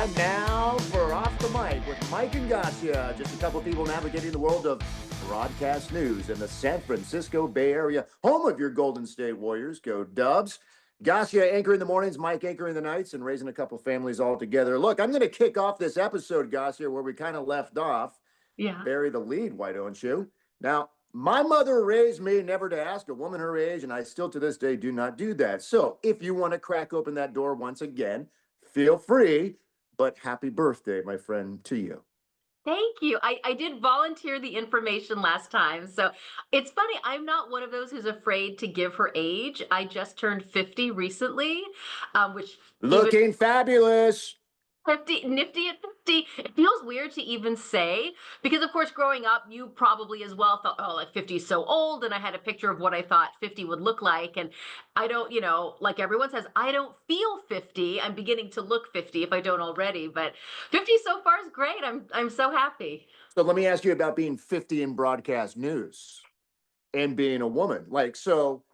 Time now for Off the Mic with Mike and Gasia. Just a couple of people navigating the world of broadcast news in the San Francisco Bay Area, home of your Golden State Warriors. Go Dubs. Gasia anchoring the mornings, Mike anchoring the nights, and raising a couple families all together. Look, I'm going to kick off this episode, Gasia, where we kind of left off. Yeah. Bury the lead, why don't you? Now, my mother raised me never to ask a woman her age, and I still to this day do not do that. So if you want to crack open that door once again, feel free. But happy birthday, my friend, to you. Thank you. I did volunteer the information last time. So it's funny. I'm not one of those who's afraid to give her age. I just turned 50 recently, which Looking fabulous. 50, nifty at 50. It feels weird to even say because, of course, growing up, you probably as well thought, oh, like 50 is so old. And I had a picture of what I thought 50 would look like. And I don't, like everyone says, I don't feel 50. I'm beginning to look 50 if I don't already. But 50 so far is great. I'm so happy. So let me ask you about being 50 in broadcast news and being a woman. So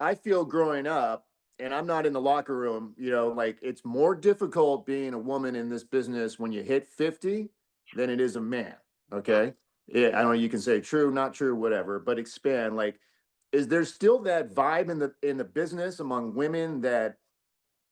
I feel growing up, and I'm not in the locker room, it's more difficult being a woman in this business when you hit 50 than it is a man. Okay. Yeah, I don't know, you can say true, not true, whatever, but expand. Is there still that vibe in the business among women that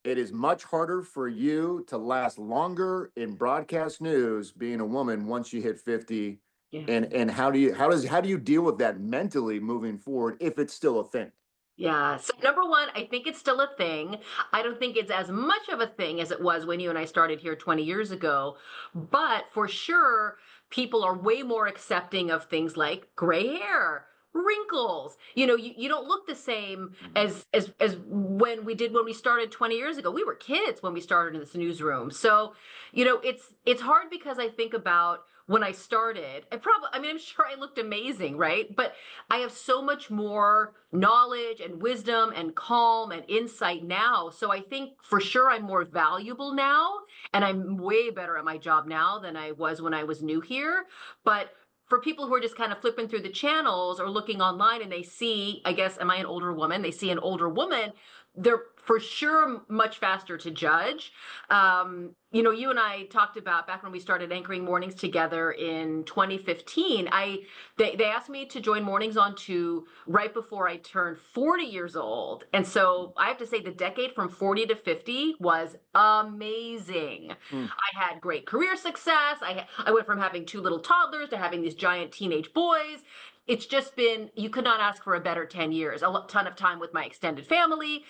it is much harder for you to last longer in broadcast news being a woman once you hit 50? Yeah. And how do you deal with that mentally moving forward if it's still a thing? Yeah. So number one, I think it's still a thing. I don't think it's as much of a thing as it was when you and I started here 20 years ago. But for sure, people are way more accepting of things like gray hair, wrinkles. You don't look the same as when we started 20 years ago. We were kids when we started in this newsroom. So, it's hard because I think about when I started, I'm sure I looked amazing, right? But I have so much more knowledge and wisdom and calm and insight now. So I think for sure I'm more valuable now and I'm way better at my job now than I was when I was new here. But for people who are just kind of flipping through the channels or looking online and they see, I guess, am I an older woman? They see an older woman, they're for sure much faster to judge. You and I talked about back when we started anchoring mornings together in 2015. They asked me to join Mornings on 2 right before I turned 40 years old. And so I have to say the decade from 40 to 50 was amazing. I had great career success. I went from having 2 little toddlers to having these giant teenage boys. It's just been, you could not ask for a better 10 years, a ton of time with my extended family.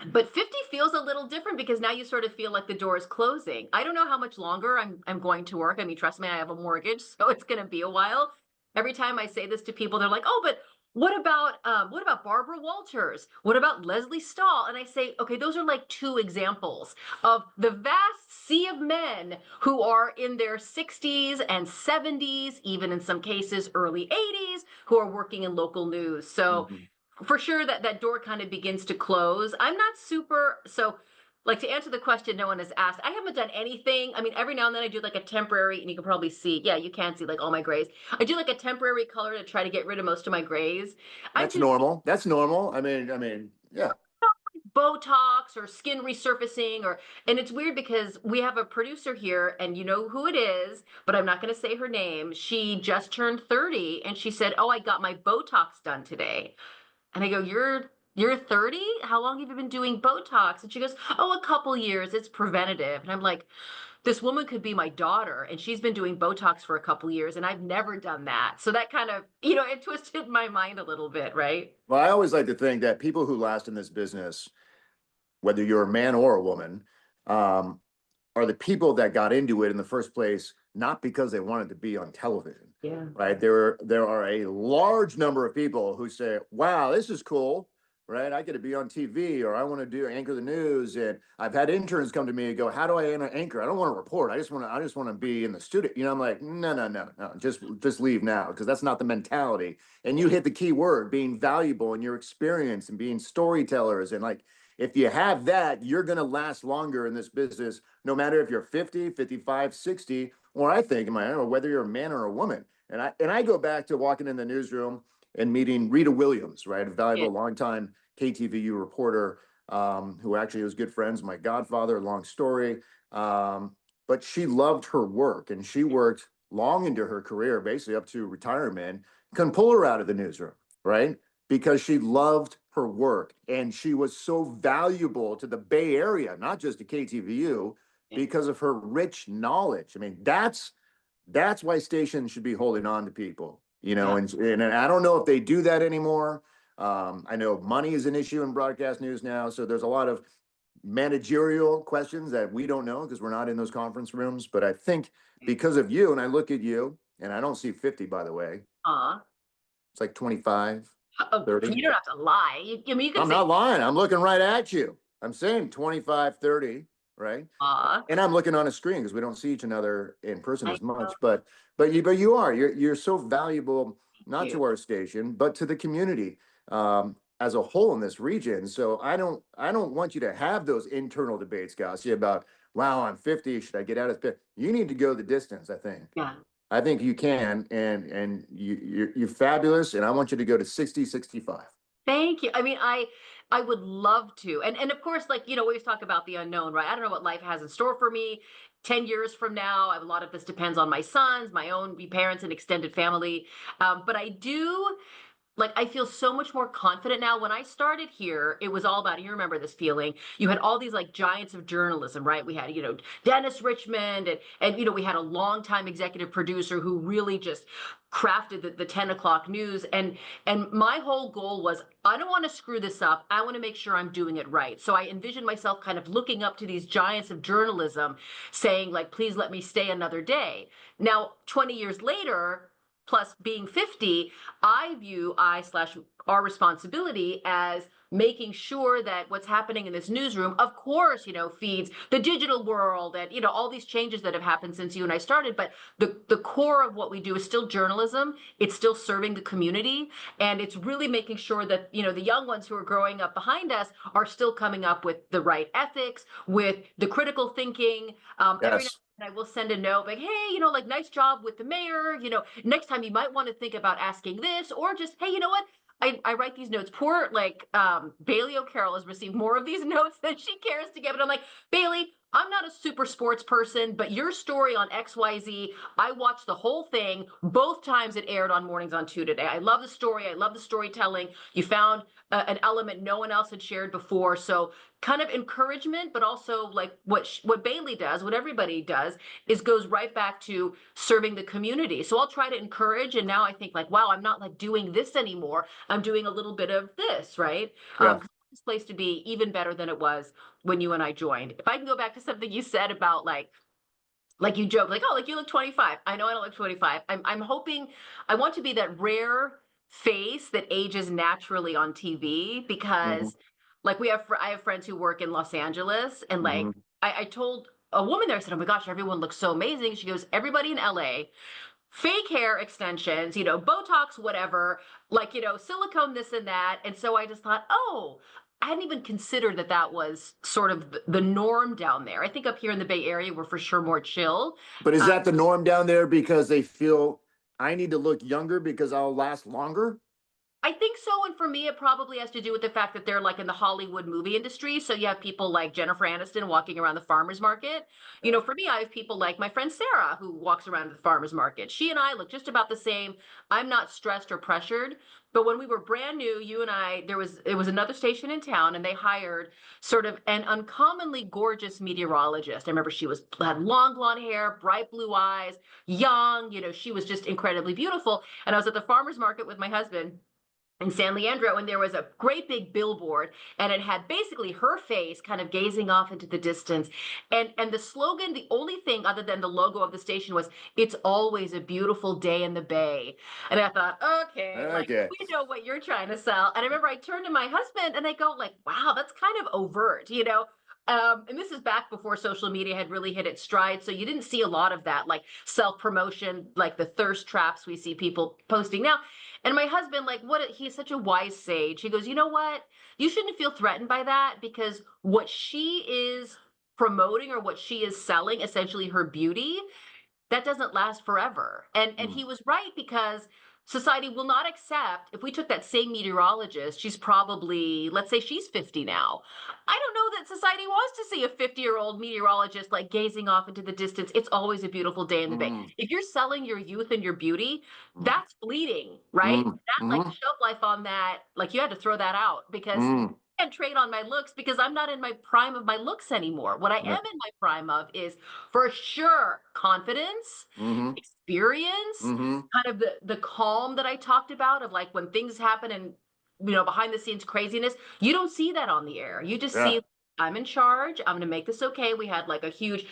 But 50 feels a little different because now you sort of feel like the door is closing. I don't know how much longer I'm going to work. I mean, trust me, I have a mortgage, so it's going to be a while. Every time I say this to people, they're like, "Oh, but what about Barbara Walters? What about Leslie Stahl?" And I say, "Okay, those are like 2 examples of the vast sea of men who are in their 60s and 70s, even in some cases early 80s, who are working in local news." So for sure that door kind of begins to close. I'm not super, so like to answer the question no one has asked, I haven't done anything. I mean, every now and then I do like a temporary, and you can probably see, yeah, you can see like all my grays. I do like a temporary color to try to get rid of most of my grays. That's normal. That's normal. I mean, yeah. Botox or skin resurfacing and it's weird because we have a producer here and you know who it is, but I'm not going to say her name. She just turned 30 and she said, "Oh, I got my Botox done today." And I go, you're 30? How long have you been doing Botox? And she goes, "Oh, a couple years. It's preventative." And I'm like, this woman could be my daughter, and she's been doing Botox for a couple years, and I've never done that. So that kind of, it twisted my mind a little bit, right? Well, I always like to think that people who last in this business, whether you're a man or a woman, are the people that got into it in the first place, not because they wanted to be on television. Yeah. Right. There are a large number of people who say, "Wow, this is cool. Right. I get to be on TV, or I want to anchor the news." And I've had interns come to me and go, "How do I anchor? I don't want to report. I just want to be in the studio." I'm like, no. Just leave now, because that's not the mentality. And you hit the key word, being valuable in your experience and being storytellers. And if you have that, you're going to last longer in this business, no matter if you're 50, 55, 60, or I think, whether you're a man or a woman. And I go back to walking in the newsroom and meeting Rita Williams, right? A valuable, longtime KTVU reporter. who actually was good friends, my godfather, long story. But she loved her work and she worked long into her career, basically up to retirement. Couldn't pull her out of the newsroom, right? Because she loved her work and she was so valuable to the Bay Area, not just to KTVU, because of her rich knowledge. I mean, that's why stations should be holding on to people, Yeah. and I don't know if they do that anymore. I know money is an issue in broadcast news now, so there's a lot of managerial questions that we don't know because we're not in those conference rooms. But I think because of you, and I look at you, and I don't see 50, by the way. Uh, It's like 25, oh, 30. you don't have to lie. I mean, you can I'm say not lying. I'm looking right at you. I'm saying 25, 30, right? uh. And I'm looking on a screen because we don't see each other in person I as know. much. But you are you're so valuable, Thank not you. to our station, but to the community as a whole in this region. So I don't want you to have those internal debates, Gasia, about wow, I'm 50. Should I get out of it? You need to go the distance. Yeah. I think you can, and you're fabulous. And I want you to go to 60, 65. Thank you. I mean, I would love to. And of course, like, we always talk about the unknown, right? I don't know what life has in store for me 10 years from now. A lot of this depends on my sons, my own parents and extended family. But I do like I feel so much more confident now. When I started here, it was all about, you remember this feeling. You had all these like giants of journalism, right? We had, Dennis Richmond and we had a longtime executive producer who really just crafted the 10 o'clock news. And my whole goal was, I don't want to screw this up. I want to make sure I'm doing it right. So I envisioned myself kind of looking up to these giants of journalism saying like, please let me stay another day. Now, 20 years later, plus being 50, I view I slash our responsibility as making sure that what's happening in this newsroom, of course, feeds the digital world and, all these changes that have happened since you and I started. But the core of what we do is still journalism. It's still serving the community. And it's really making sure that, the young ones who are growing up behind us are still coming up with the right ethics, with the critical thinking. Every now Yes. and I will send a note like, hey, like nice job with the mayor. Next time you might want to think about asking this, or just, hey, you know what? I write these notes. Poor like Bailey O'Carroll has received more of these notes than she cares to give. And I'm like, Bailey, I'm not a super sports person, but your story on XYZ, I watched the whole thing both times it aired on Mornings on 2 today. I love the story. I love the storytelling. You found an element no one else had shared before. So kind of encouragement, but also like what Bailey does, what everybody does, is goes right back to serving the community. So I'll try to encourage, and now I think like, wow, I'm not like doing this anymore. I'm doing a little bit of this, right? Yeah. This place to be even better than it was when you and I joined. If I can go back to something you said about like you joke, like, oh, like you look 25. I know I don't look 25. I'm hoping I want to be that rare face that ages naturally on TV Hmm. because like I have friends who work in Los Angeles and like Hmm. I told a woman there, I said, oh my gosh, everyone looks so amazing. She goes, everybody in LA, fake hair extensions, Botox, whatever, like, silicone, this and that. And so I just thought, oh, I hadn't even considered that was sort of the norm down there. I think up here in the Bay Area, we're for sure more chill. But is Uh, that the norm down there because they feel I need to look younger because I'll last longer? I think so. And for me, it probably has to do with the fact that they're like in the Hollywood movie industry. So you have people like Jennifer Aniston walking around the farmer's market. Yeah. For me, I have people like my friend Sarah who walks around the farmer's market. She and I look just about the same. I'm not stressed or pressured. But when we were brand new, you and I, it was another station in town and they hired sort of an uncommonly gorgeous meteorologist. I remember she had long blonde hair, bright blue eyes, young, she was just incredibly beautiful. And I was at the farmer's market with my husband in San Leandro, and there was a great big billboard, and it had basically her face kind of gazing off into the distance. And the slogan, the only thing other than the logo of the station was, "It's always a beautiful day in the Bay." And I thought, okay, like Okay. we know what you're trying to sell. And I remember I turned to my husband and I go, like, wow, that's kind of overt. And this is back before social media had really hit its stride. So you didn't see a lot of that, like self promotion, like the thirst traps we see people posting now. And my husband, like, he's such a wise sage. He goes, you know what? You shouldn't feel threatened by that because what she is promoting or what she is selling, essentially her beauty, that doesn't last forever. And Mm. he was right because society will not accept if we took that same meteorologist, she's probably, let's say she's 50 now. I don't know that society wants to see a 50-year-old meteorologist like gazing off into the distance. It's always a beautiful day in the bay. Mm, If you're selling your youth and your beauty, mm, that's fleeting, right? mm, That like the mm, shelf life on that, like you had to throw that out because mm. I can't trade on my looks because I'm not in my prime of my looks anymore. What I am Yeah. in my prime of is for sure confidence, Mm-hmm. experience, Mm-hmm. kind of the calm that I talked about of like when things happen and behind the scenes craziness, you don't see that on the air. You just Yeah. see I'm in charge. I'm going to make this okay. We had like a huge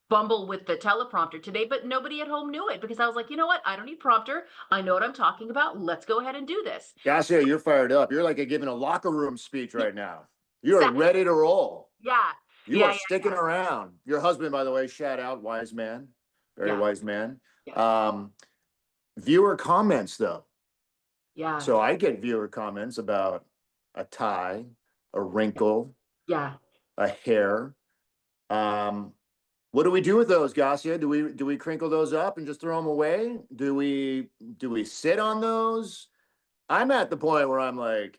fumble with the teleprompter today, but nobody at home knew it because I was like, you know what? I don't need prompter. I know what I'm talking about. Let's go ahead and do this. Gasia, you're fired up. You're like giving a locker room speech right now. You are Exactly. ready to roll. Yeah. You Yeah. are Yeah. sticking around. Your husband, by the way, shout out, wise man, very Yeah. wise man. Yeah. Um, Viewer comments though. Yeah. So I get viewer comments about a tie, a wrinkle, Yeah. a hair. Um, what do we do with those, Gasia? Do we crinkle those up and just throw them away? Do we sit on those? I'm at the point where I'm like,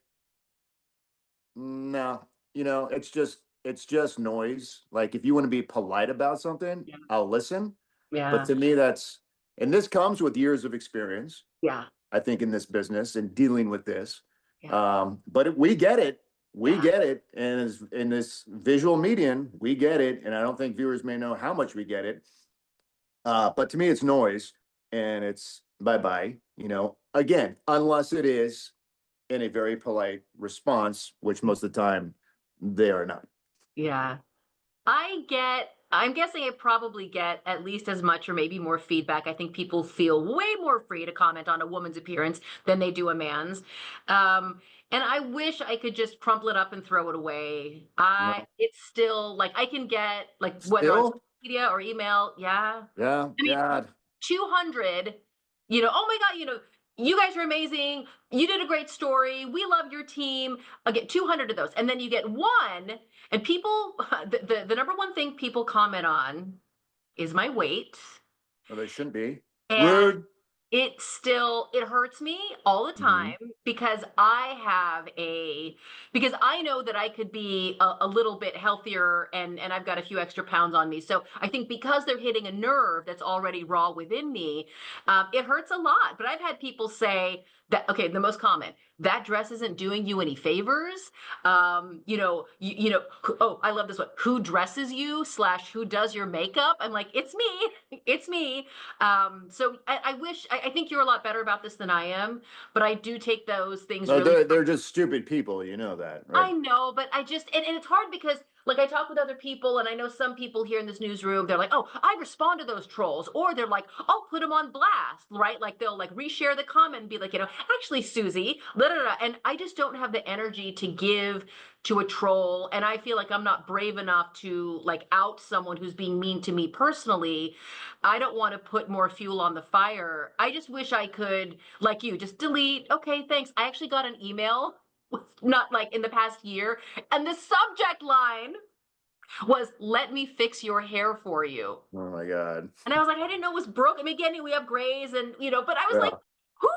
no, it's just noise. Like if you want to be polite about something, Yeah. I'll listen. But Yeah. to me, and this comes with years of experience, Yeah. I think, in this business and dealing with this. Yeah. But we get it. We Yeah. get it. And as in this visual medium, we get it. And I don't think viewers may know how much we get it. But to me, it's noise and it's bye-bye, again, unless it is in a very polite response, which most of the time they are not. Yeah. I'm guessing I probably get at least as much or maybe more feedback. I think people feel way more free to comment on a woman's appearance than they do a man's. And I wish I could just crumple it up and throw it away. No. It's still like I can get like whether on social Still? media or email. Yeah. Yeah, I mean, God. 200, oh my God, you guys are amazing. You did a great story. We love your team. I'll get 200 of those. And then you get one, and people, the number one thing people comment on is my weight. Well, they shouldn't be. And Rude. it hurts me all the Mhm. time because because I know that I could be a little bit healthier and I've got a few extra pounds on me. So I think because they're hitting a nerve that's already raw within me, it hurts a lot. But I've had people say that, okay, the most common, that dress isn't doing you any favors. Oh, I love this one. Who dresses you slash who does your makeup? I'm like, it's me. It's me. So I think you're a lot better about this than I am, but I do take those things No, really. they're just stupid people, you know that, right? I know, but and it's hard because like I talk with other people and I know some people here in this newsroom, they're like, oh, I respond to those trolls. Or they're like, I'll put them on blast, right? Like they'll like reshare the comment and be like, actually, Susie, blah, blah, blah. And I just don't have the energy to give to a troll. And I feel like I'm not brave enough to like out someone who's being mean to me personally. I don't want to put more fuel on the fire. I just wish I could, like you, just delete. Okay, thanks. I actually got an email not like in the past year. And the subject line was, let me fix your hair for you. Oh my God. And I was like, I didn't know it was broken. I mean, again, we have grays and, but I was like, Yeah.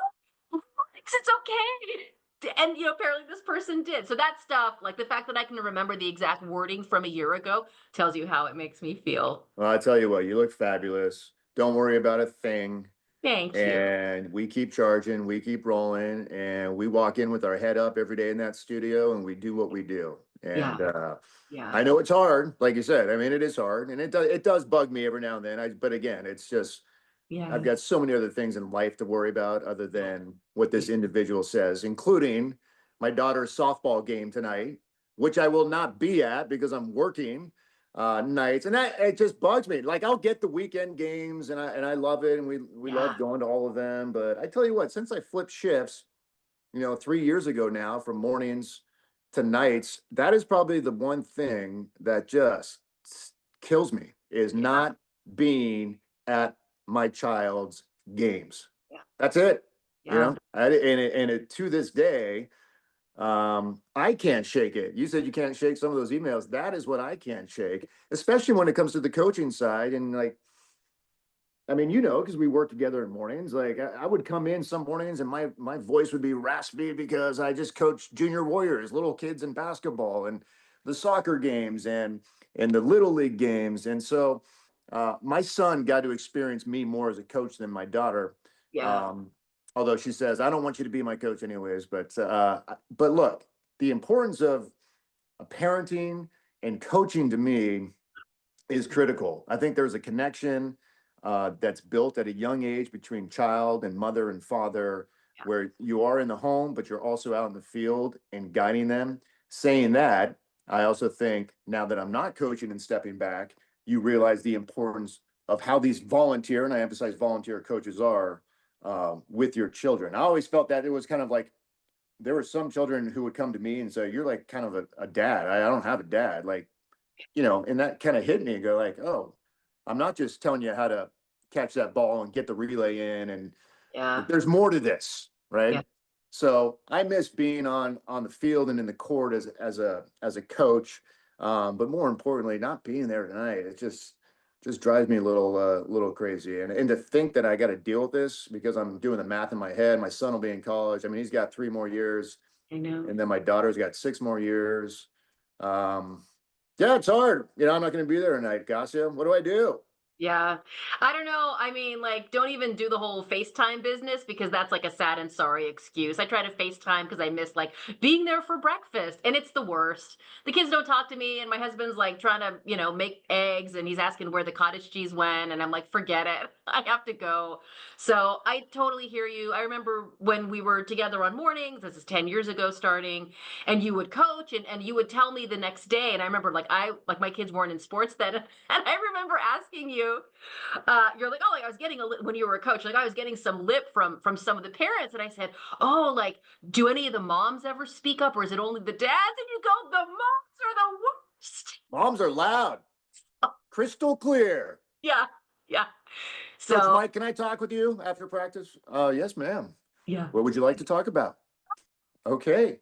who thinks it's okay? And, apparently this person did. So that stuff, like the fact that I can remember the exact wording from a year ago tells you how it makes me feel. Well, I tell you what, you look fabulous. Don't worry about a thing. Thank you. And we keep charging, we keep rolling, and we walk in with our head up every day in that studio and we do what we do. Yeah. And Yeah. I know it's hard, like you said. I mean, it is hard, and it does bug me every now and then. But again, it's just I've Yeah. got so many other things in life to worry about other than what this individual says, including my daughter's softball game tonight, which I will not be at because I'm working nights, and that it just bugs me. Like I'll get the weekend games, and I love it, and we Yeah. love going to all of them. But I tell you what, since I flipped shifts, 3 years ago now, from mornings to nights, that is probably the one thing that just kills me is Yeah. not being at my child's games. Yeah. That's it. Yeah. To this day, I can't shake it. You said you can't shake some of those emails. That is what I can't shake, especially when it comes to the coaching side. And like, I mean, because we work together in mornings. Like I would come in some mornings and my voice would be raspy because I just coach junior warriors, little kids in basketball and the soccer games and the little league games. And so my son got to experience me more as a coach than my daughter. Yeah. Um, although she says, I don't want you to be my coach anyways. But look, the importance of parenting and coaching to me is critical. I think there's a connection that's built at a young age between child and mother and father, Yeah. where you are in the home, but you're also out in the field and guiding them. Saying that, I also think now that I'm not coaching and stepping back, you realize the importance of how these volunteer, and I emphasize volunteer coaches are with your children. I always felt that it was kind of like there were some children who would come to me and say, "You're like kind of a dad. I don't have a dad." Like, and that kind of hit me and go like, oh, I'm not just telling you how to catch that ball and get the relay in, and Yeah. there's more to this, Yeah. right? So I miss being on the field and in the court as a coach, but more importantly, not being there tonight. It just drives me a little crazy, and to think that I got to deal with this because I'm doing the math in my head. My son will be in college. I mean, he's got 3 more years, I know. and then my daughter's got 6 more years. Um, yeah, it's hard. I'm not going to be there tonight, Gasia. What do I do? Yeah. I don't know. I mean, like, don't even do the whole FaceTime business because that's like a sad and sorry excuse. I try to FaceTime because I miss like being there for breakfast and it's the worst. The kids don't talk to me and my husband's like trying to, make eggs and he's asking where the cottage cheese went and I'm like, forget it. I have to go. So I totally hear you. I remember when we were together on mornings, this is 10 years ago starting, and you would coach and you would tell me the next day. And I remember like my kids weren't in sports then. And I remember asking you, you're like, oh, like I was getting a lip when you were a coach, like I was getting some lip from some of the parents, and I said, oh, like, do any of the moms ever speak up, or is it only the dads? And you go, the moms are the worst. Moms are loud, crystal clear. Yeah, yeah. Coach So Mike, can I talk with you after practice? Yes, ma'am. yeah, What would you like to talk about? Okay.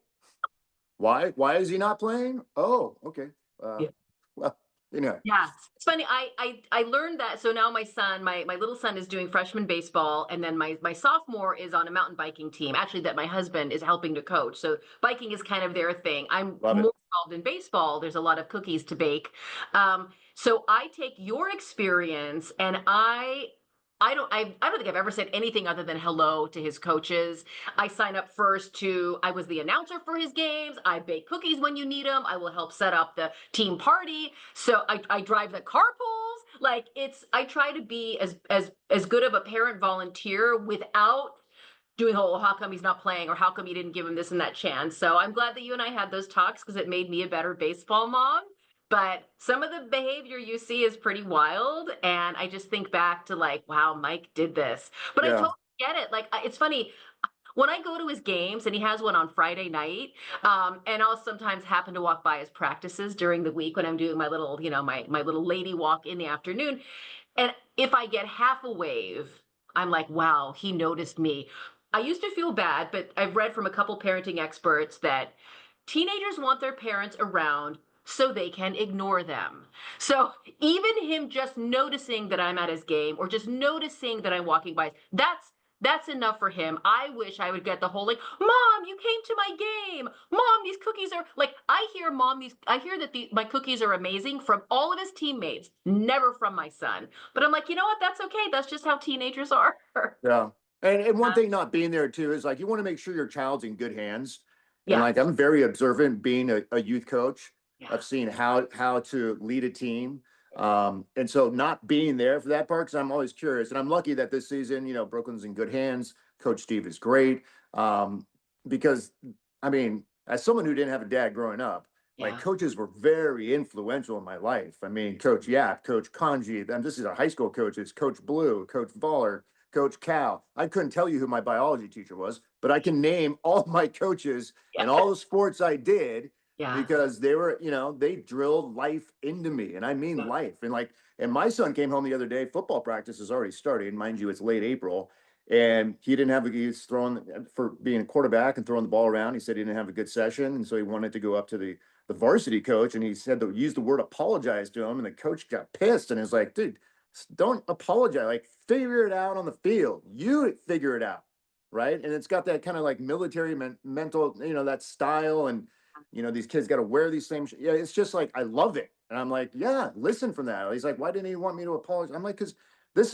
Why is he not playing? Oh, okay. Uh, yeah. well, anyway. Yeah, it's funny. I learned that. So now my son, my little son, is doing freshman baseball, and then my sophomore is on a mountain biking team. Actually, that my husband is helping to coach. So biking is kind of their thing. I'm Love it. more involved in baseball. There's a lot of cookies to bake. So I take your experience, and I don't think I've ever said anything other than hello to his coaches. I sign up first I was the announcer for his games. I bake cookies when you need them. I will help set up the team party. So I drive the carpools. Like I try to be as good of a parent volunteer without doing, oh, how come he's not playing or how come you didn't give him this and that chance. So I'm glad that you and I had those talks because it made me a better baseball mom. But some of the behavior you see is pretty wild. And I just think back to like, wow, Mike did this. But I Yeah. totally get it. Like, it's funny when I go to his games and he has one on Friday night, and I'll sometimes happen to walk by his practices during the week when I'm doing my little, my little lady walk in the afternoon. And if I get half a wave, I'm like, wow, he noticed me. I used to feel bad, but I've read from a couple parenting experts that teenagers want their parents around so they can ignore them. So even him just noticing that I'm at his game or just noticing that I'm walking by, that's enough for him. I wish I would get the whole like, Mom, you came to my game. Mom, these cookies are like I hear that my cookies are amazing from all of his teammates, never from my son. But I'm like, you know what? That's okay. That's just how teenagers are. Yeah. And one thing not being there too is like you want to make sure your child's in good hands. And Yeah. like I'm very observant being a youth coach Yeah. of seeing how to lead a team. And so not being there for that part, because I'm always curious. And I'm lucky that this season, Brooklyn's in good hands. Coach Steve is great. Because I mean, as someone who didn't have a dad growing up, like Yeah. coaches were very influential in my life. I mean, Coach Yap, Coach Kanji, and this is our high school coaches, Coach Blue, Coach Voller, Coach Cal. I couldn't tell you who my biology teacher was, but I can name all my coaches and Yeah. all the sports I did Yeah. because they were, they drilled life into me. And I mean Yeah. life. And my son came home the other day, football practice is already started. Mind you, it's late April. And he's throwing for being a quarterback and throwing the ball around. He said he didn't have a good session. And so he wanted to go up to the varsity coach and he said to use the word apologize to him. And the coach got pissed and is like, dude, don't apologize. Like, figure it out on the field. You figure it out, right? And it's got that kind of like military mental, that style. And these kids got to wear these same. Yeah, it's just like I love it. And I'm like, yeah, listen from that. He's like, why didn't he want me to apologize? I'm like, because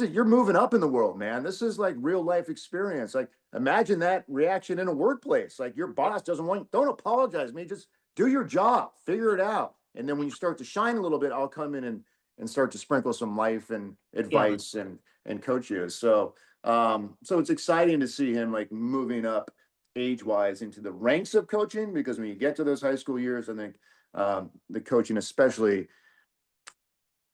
you're moving up in the world, man. This is like real life experience. Like, imagine that reaction in a workplace. Like, your boss doesn't want, don't apologize to me. Just do your job, figure it out. And then when you start to shine a little bit, I'll come in and start to sprinkle some life and Yeah. advice and coach you. So it's exciting to see him like moving up age wise into the ranks of coaching, because when you get to those high school years, I think the coaching especially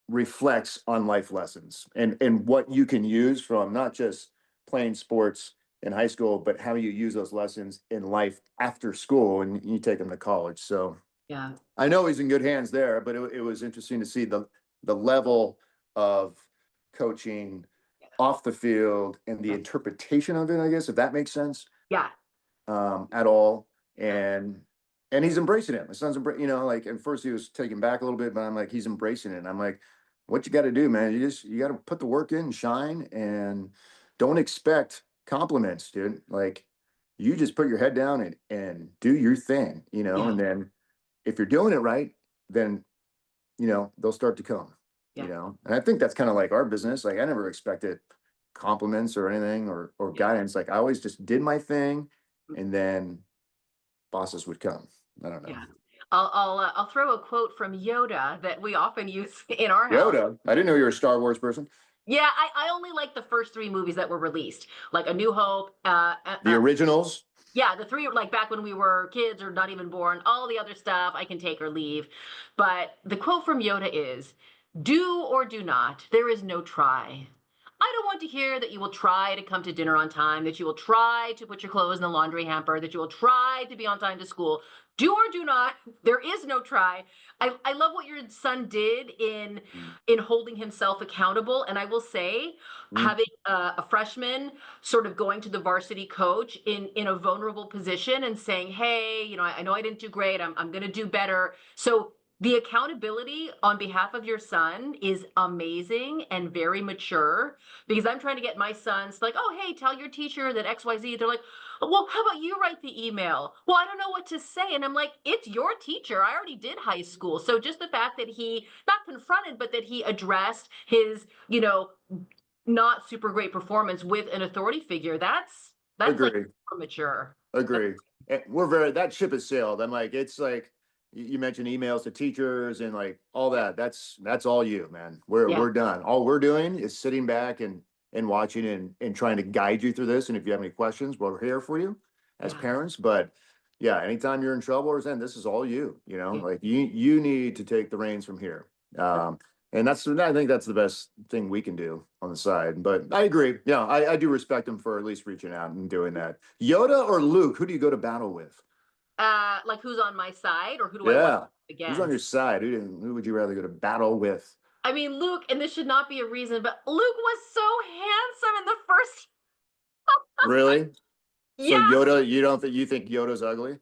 reflects on life lessons and what you can use from not just playing sports in high school, but how you use those lessons in life after school and you take them to college. So Yeah. I know he's in good hands there, but it was interesting to see the level of coaching off the field and the interpretation of it, I guess, if that makes sense, Yeah. at all. And he's embracing it. My son's like at first he was taken back a little bit, but I'm like, he's embracing it. And I'm like, what you got to do, man? You got to put the work in and shine, and don't expect compliments, dude. Like, you just put your head down and do your thing, Yeah. and then if you're doing it right, then they'll start to come, Yeah. and I think that's kind of like our business. Like, I never expected compliments or anything or guidance. Like, I always just did my thing, and then bosses would come. I don't know. Yeah. I'll throw a quote from Yoda that we often use in our house. Yoda, I didn't know you were a Star Wars person. Yeah, I only like the first three movies that were released, like A New Hope. The originals. Yeah, the three, like back when we were kids or not even born. All the other stuff I can take or leave. But the quote from Yoda is, "Do or do not. There is no try." I don't want to hear that you will try to come to dinner on time, that you will try to put your clothes in the laundry hamper, that you will try to be on time to school. Do or do not. There is no try. I love what your son did in holding himself accountable. And I will say, having a freshman sort of going to the varsity coach in a vulnerable position and saying, hey, I know I didn't do great. I'm going to do better. So the accountability on behalf of your son is amazing and very mature, because I'm trying to get my sons like, oh, hey, tell your teacher that XYZ. They're like, well, how about you write the email? Well, I don't know what to say. And I'm like, it's your teacher. I already did high school. So just the fact that he not confronted, but that he addressed his, not super great performance with an authority figure, that's like Agree. mature. Agree. That ship has sailed. I'm like, it's like you mentioned emails to teachers and like all that. That's all you, man. We're done. All we're doing is sitting back and watching and trying to guide you through this. And if you have any questions, we're here for you as parents. But yeah, anytime you're in trouble or something, this is all you, like you need to take the reins from here. And I think that's the best thing we can do on the side. But I agree. Yeah, I do respect him for at least reaching out and doing that. Yoda or Luke, who do you go to battle with? Like, who's on my side, or who do I want against? Who's on your side? Who would you rather go to battle with? I mean, Luke, and this should not be a reason, but Luke was so handsome in the first. Really? So Yeah. Yoda, you think Yoda's ugly?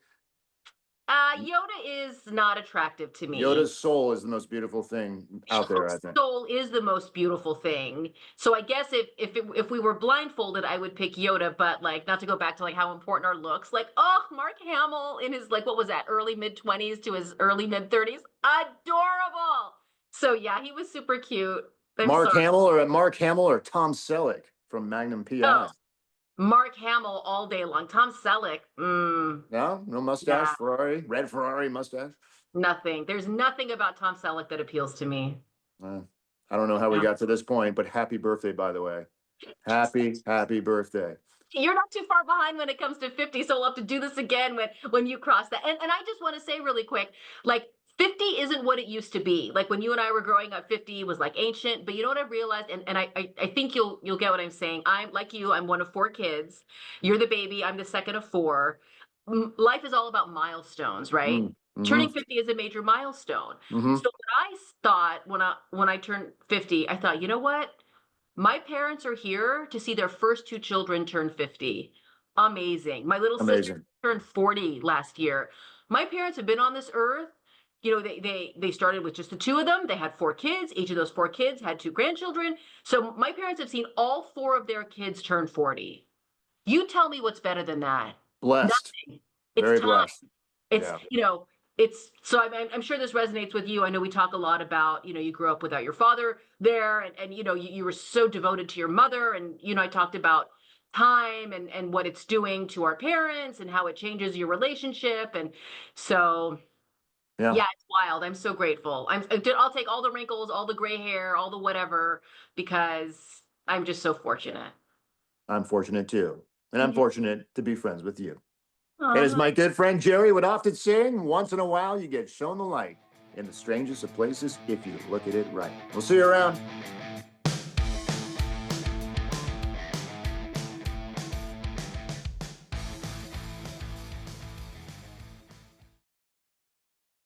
Yoda is not attractive to me. Yoda's soul is the most beautiful thing out there, I think. Soul is the most beautiful thing. So I guess if we were blindfolded, I would pick Yoda, but like, not to go back to like how important our looks, like, oh, Mark Hamill in his, like, what was that, early mid-20s to his early mid-30s, adorable. So yeah, he was super cute. Mark Hamill or Tom Selleck from Magnum PI? Oh, Mark Hamill all day long. Tom Selleck, no mustache, red Ferrari mustache. Nothing. There's nothing about Tom Selleck that appeals to me. I don't know how we got to this point, but happy birthday, by the way. Happy birthday. You're not too far behind when it comes to 50, so we'll have to do this again when you cross that. And I just want to say really quick, like, 50 isn't what it used to be. Like, when you and I were growing up, 50 was like ancient. But you know what I've realized, and I think you'll get what I'm saying. I'm like you. I'm one of 4 kids. You're the baby. I'm the second of 4. Life is all about milestones, right? Turning 50 is a major milestone. So what I thought when I turned 50, I thought, you know what? My parents are here to see their first 2 children turn 50. Amazing. My little sister turned 40 last year. My parents have been on this earth they started with just the two of them. They had 4 kids. Each of those 4 kids had 2 grandchildren. So my parents have seen all 4 of their kids turn 40. You tell me what's better than that. Blessed, Nothing. It's very time. blessed. It's, Yeah. it's so I'm sure this resonates with you. I know we talk a lot about, you grew up without your father there, and you were so devoted to your mother, and I talked about time and what it's doing to our parents and how it changes your relationship. And so Yeah. yeah, it's wild. I'm so grateful. I'll take all the wrinkles, all the gray hair, all the whatever, because I'm just so fortunate. I'm fortunate too. And I'm Mhm. fortunate to be friends with you. And as Aw. my good friend Jerry would often sing, once in a while you get shown the light in the strangest of places if you look at it right. We'll see you around.